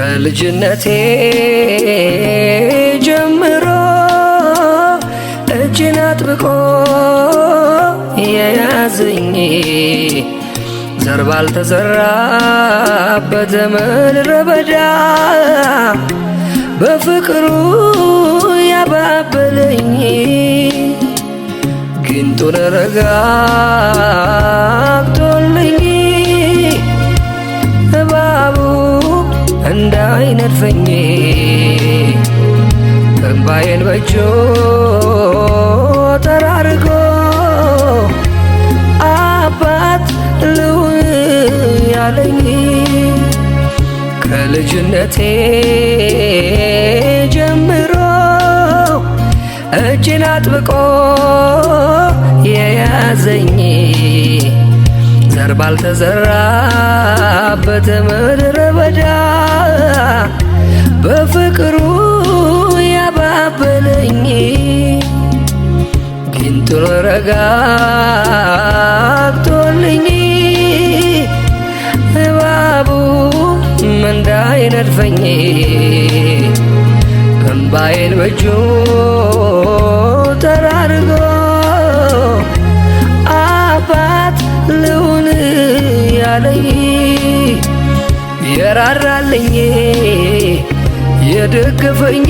ከልጅነቴ ጀምሮ እጄን አጥብቆ የያዘኝ ዘር ባልተዘራበት ምድረ በዳ በፍቅሩ ያባበለኝ ጊንጡን ረጋግጦልኝ እባቡ እንዳይነድፈኝ እንባዬን በእጁ ጠራርጎ አባት ልሁን ያለኝ ከልጅነቴ ጀምሮ እጄን አጥብቆ የያዘኝ ዘር ባልተዘራበት ምድረ በዳ በፍቅሩ ያባበለኝ ጊንጡን ረጋግጦልኝ እባቡ እንዳይነድፈኝ እንባዬን በእጁ ጠራርጎ አባት ልሁን ያለኝ የራራልኝ የደገፈኝ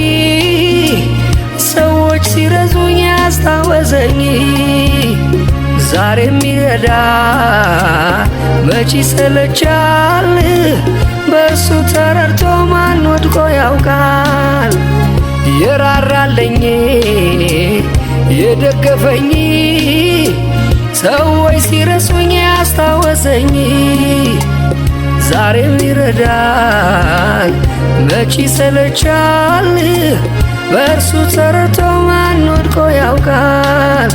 ሰዎች ሲረሱኝ ያስታወሰኝ ዛሬም ይረዳ መች ይሰለቻል በእሱ ተረድቶ ማን ወድቆ ያውቃል የራራልኝ የደገፈኝ ሰዎች ሲረሱኝ ያስታወሰኝ ዛሬም ይረዳል መች ይሰለቻል በእርሱ ተረድቶ ማን ወድቆ ያውቃል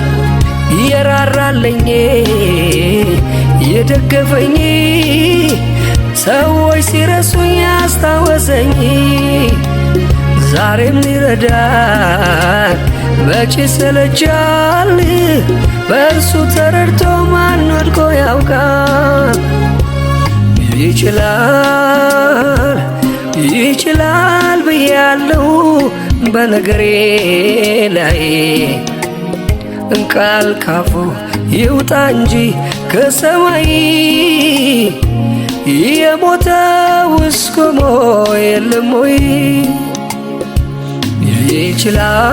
የራራልኝ የደገፈኝ ሰዎች ሲረሱኝ ያስታወሰኝ ዛሬም ይረዳል መች ይሰለቻል በእርሱ ተረድቶ ማን ወድቆ ያውቃል ይችላል ይችላል ብያለሁ በነገሬ ላይ ቃል ካፉ ይውጣ እንጂ ከሰማይ የሞተውስ ቆሞ የለም ወይ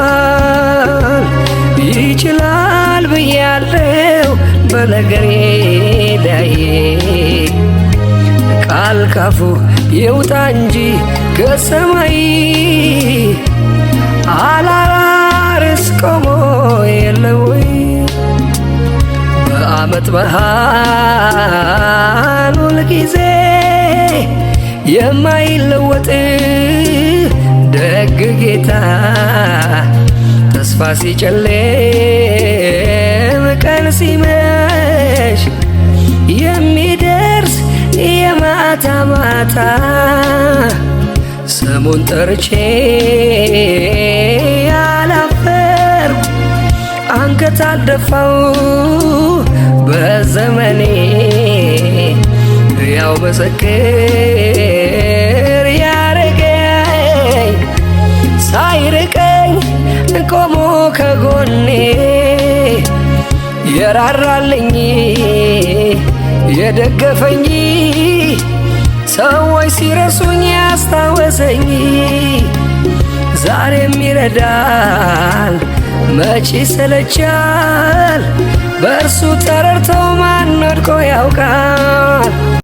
ይችላል ይችላል ብያለሁ በነገሬ ላይ ቃል ካፉ ይውጣ እንጂ ከሰማይ አላርስ ቆሞ የለም ወይ በዓመት መሃል ሁልጊዜ የማይለወጥ ደግ ጌታ ተስፋ ሲጨልም ቀን ሲመሽ የሚደርስ የማታ ማታ ስሙን ጠርቼ ያላፈርኩ አንገት አልደፋው በዘመኔ ያው ምስክር ያረገኝ ሳይርቀኝ ቆሞ ከጎኔ የራራልኝ የደገፈኝ ሰዎች ሲረሱኝ ያስታወሰኝ ዛሬም ይረዳል መች ይሰለቻል በእርሱ ተረድቶ ማን ወድቆ ያውቃል